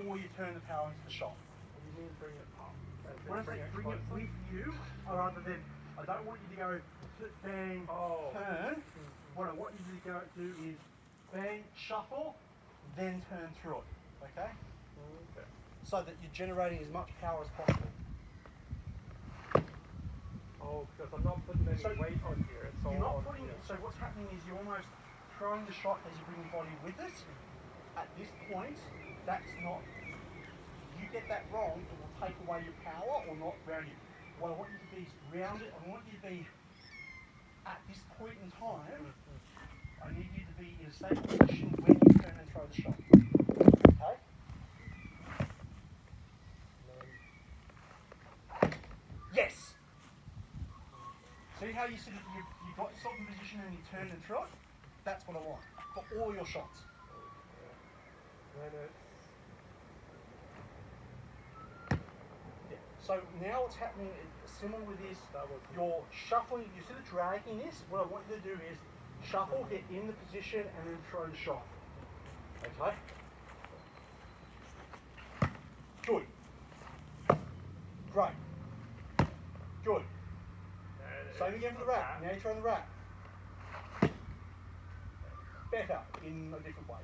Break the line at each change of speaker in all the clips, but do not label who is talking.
before you turn the power into the shot.
What do you mean bring it up?
When I say bring it with you, rather than, I don't want you to go bang, turn. What I want you to go do is bang, shuffle, then turn through it. Okay?
Okay.
So that you're generating as much power as possible.
Oh, because I'm not putting any weight on here. It's all
You're not
on
putting
here.
it, so what's happening is you're almost throwing the shot as you bring your body with it. At this point, that's not, you get that wrong, it will take away your power or not round you. What I want you to be is round it. I want you to be, at this point in time, I need you to be in a stable position when you turn and throw the shot. Okay? Yes! See how you sort of, you got yourself in position and you turn and throw it? That's what I want for all your shots.
Then it's...
Yeah. So now what's happening is similar with this, you're shuffling, you're sort of dragging this. What I want you to do is shuffle, get in the position and then throw the shot. Okay? Good. Great. Good. Same again for the wrap. Now you're throwing the wrap. Better in a different way.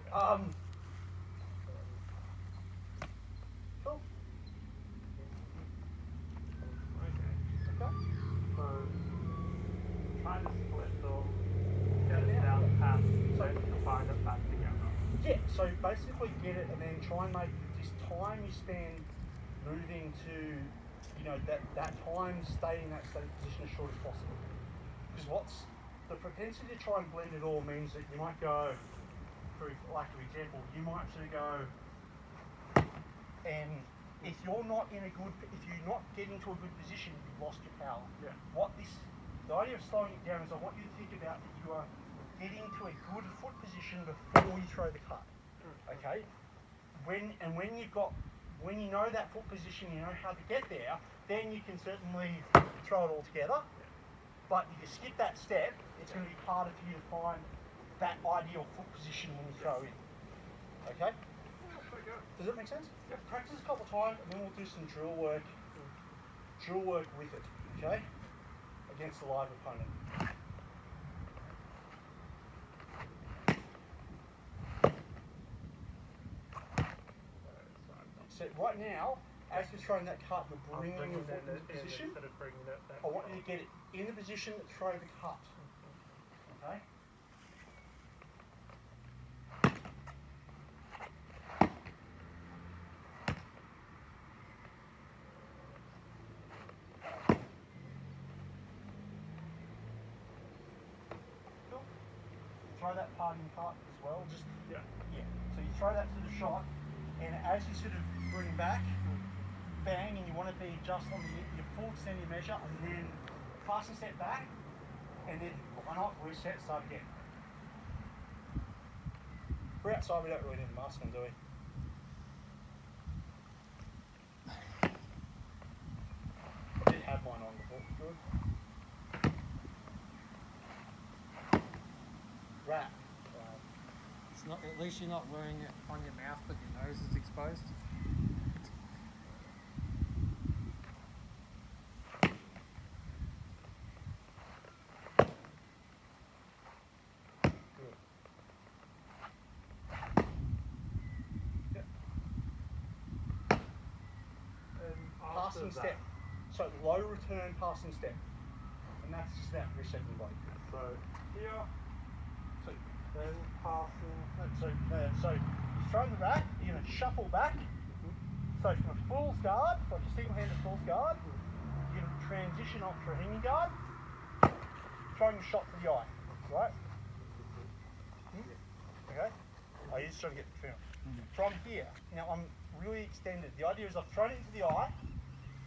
Cool.
Okay.
Okay.
So, try to split them, get it down past, so combine it back together.
Yeah, so basically get it and then try and make this time you spend moving to, you know, that time stay in that static position as short as possible. Because what's the propensity to try and blend it all means that you might go, for lack of example, you might sort of go, and if you're not getting to a good position, you've lost your power.
Yeah.
The idea of slowing it down is I want you to think about that you are getting to a good foot position before you throw the cut. Okay? When you know that foot position, you know how to get there, then you can certainly throw it all together. But if you skip that step, it's going to be harder for you to find that ideal foot position when you throw in. Okay? Does that make sense?
Yep.
Practice a couple of times and then we'll do some drill work with it, okay? Against a live opponent. So right now, as you're throwing that cut, you're bringing your foot into position. I want you to get it in the position to throw the cut. Okay? Cool. Throw that part in cut as well. Just yeah. So you throw that to the shot, and as you sort of bring back, bang, and you want to be just on your full extended measure, and then pass and step back, and then why not reset, start again. We're outside, we don't really need a mask on, do we? I did have mine on before. Good. Wrap.
It's not. At least you're not wearing it on your mouth, but your nose is exposed.
Passing step. So low return passing step. And that's just that resetting the body.
So here,
So
then passing.
So you throw the rack, you're going to shuffle back. So from a fool's guard, like a single-handed fool's guard, you're going to transition off to a hanging guard, throwing a shot to the eye, right? Okay? Oh, you're just trying to get the film. From here, now I'm really extended. The idea is I've thrown it into the eye,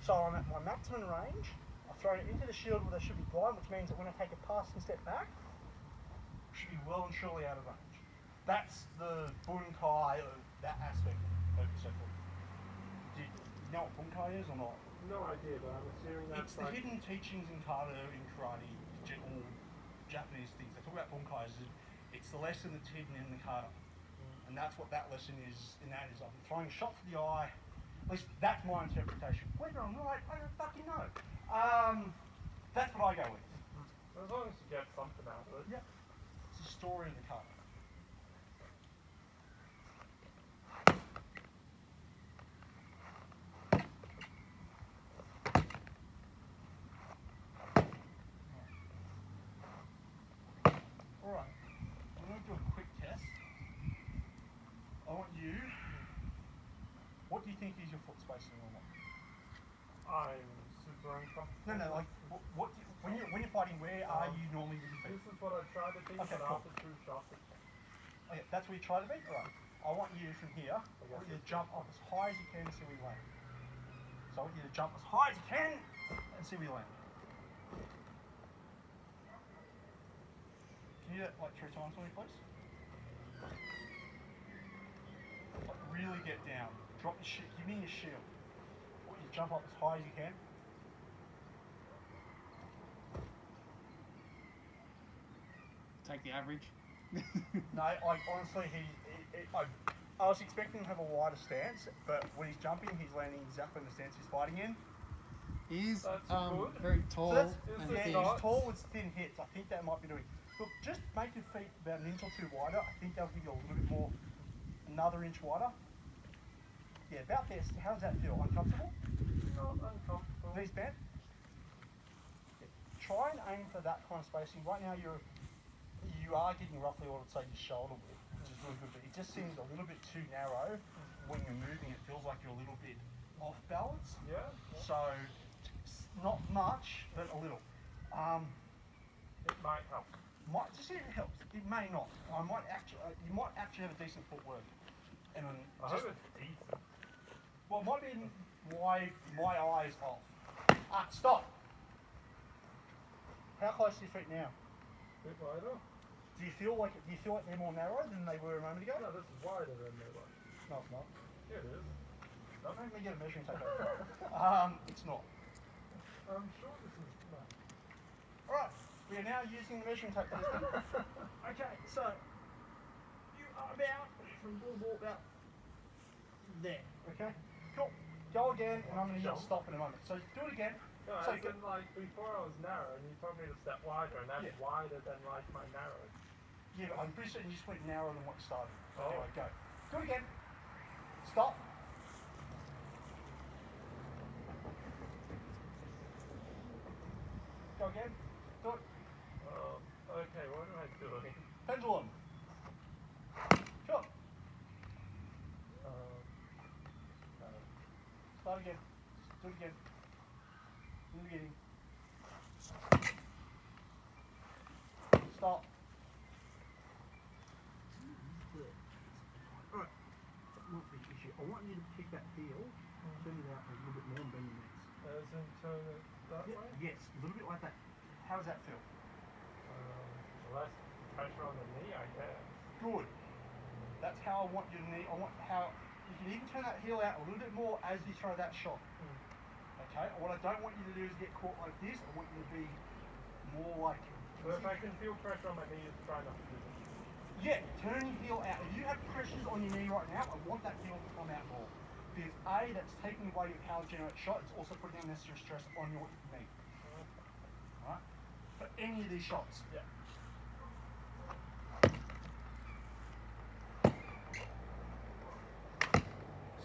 so I'm at my maximum range. I've thrown it into the shield where they should be blind, which means that when I take a passing step back, I should be well and truly out of range. That's the bunkai of that aspect of circle. Do you know what bunkai is or not?
No idea, but I'm assuming that's
It's the hidden teachings in kata, in karate, all Japanese things. They talk about bunkai as it's the lesson that's hidden in the kata. And that's what that lesson is, and that is, I'm throwing a shot to the eye. At least that's my interpretation. Whether I'm right, I don't fucking know. That's what I go with.
As long as you get something out of it.
Yep. It's the story of the card. Alright, I'm going to do a quick test. I want you, what do you think is your foot spacing on what?
I'm super uncomfortable.
No, like, when you're fighting, where are you normally with your feet?
This is what I try to think,
Okay,
but
cool.
after 2 shots, it's
Okay, that's where you try to be? Alright. I want you from here, I want you to jump up as high as you can and see where you land. So I want you to jump as high as you can and see where you land. Can you do that like 3 times for me, please? Like really get down. Drop your shield. Give me your shield. I want you to jump up as high as you can.
Take the average.
No, like honestly, I was expecting him to have a wider stance, but when he's jumping, he's landing exactly in the stance he's fighting in.
He's
That's good.
very tall
So
and
yeah,
thin.
he's tall with thin hips. I think that might be doing. Look, just make your feet about an inch or 2 wider. I think that'll give you a little bit more, another inch wider. Yeah, about there. How does that feel? Uncomfortable?
not uncomfortable.
Knees bent? Yeah. Try and aim for that kind of spacing. Right now you are getting roughly what I would say your shoulder width, which is really good, but it just seems a little bit too narrow when you're moving. It feels like you're a little bit off balance.
Yeah.
So, not much, but a little.
It might help.
Might just see if it helps. It may not. I might actually. You might actually have a decent footwork. And then
I
just,
hope it's decent.
well, it might be my eyes off. Stop. How close to your feet now?
Bit wider.
Do you feel like they're more narrow than they were a moment ago?
No, this is wider than the one.
No, it's not.
Yeah, it is.
Don't make me get a measuring tape. It's not.
I'm sure this is. No.
Alright, we are now using the measuring tape for this thing. Okay, so you are about from ball about there. Okay? Cool. Go again, and I'm going to yell stop in a moment. So do it again.
No,
So
as in, like, before I was narrow, and you told me to step wider, and that's
Yeah.
wider than, like, my narrow.
Yeah, I'm pretty certain you just went narrower than what you started.
Oh.
Anyway, go. Do it again. Stop. Go again. Do it.
Okay, what do I do?
Pendulum. Sure. Start again. Do it again. In the beginning. Stop. Alright. That might be the issue. I want you to pick that heel, turn it out a little bit more and bend your knees.
As in, turn it that way?
Yes, a little bit like that. How does that feel?
Less pressure on the knee, I guess.
Good. That's how I want your knee. I want how you can even turn that heel out a little bit more as you throw that shot. Okay. What I don't want you to do is get caught like this. I want you to be more like.
So if I can feel pressure on my knee, just try not to do it.
Yeah, turn your heel out. If you have pressures on your knee right now, I want that heel to come out more. Because A, that's taking away your power to generate shot. It's also putting unnecessary stress on your knee. Alright? For any of these shots.
Yeah.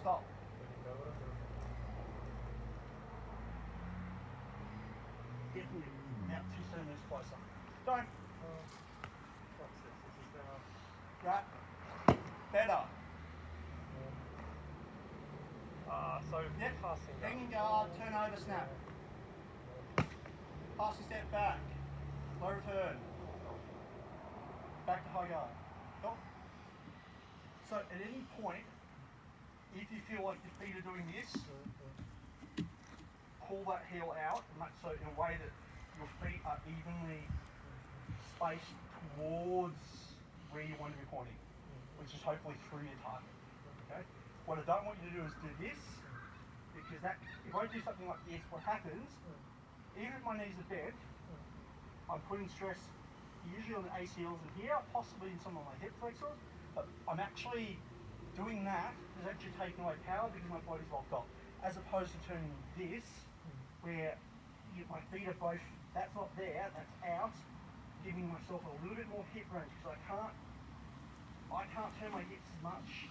Stop.
Didn't know what I'm doing.
Definitely about 2 centimeters closer. Don't.
What's this? This is now.
Right. Better.
So
Yep.
passing.
Hanging guard, turn over, snap. Passing step back. Low return. Back to high guard. Cool. So at any point, if you feel like your feet are doing this, pull that heel out, so in a way that your feet are evenly spaced towards where you want to be pointing, which is hopefully through your target. Okay. What I don't want you to do is do this, because that if I do something like this, what happens? Even if my knees are bent, I'm putting stress usually on the ACLs in here, possibly in some of my hip flexors, But I'm actually doing that is actually taking away power because my body's locked off. As opposed to turning this, where my feet are both, that's not there, that's out, giving myself a little bit more hip range because I can't turn my hips as much.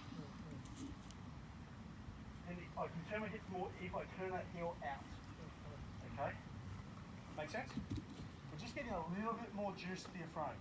And I can turn my hips more if I turn that heel out. Okay? Make sense? We're just getting a little bit more juice to your frame.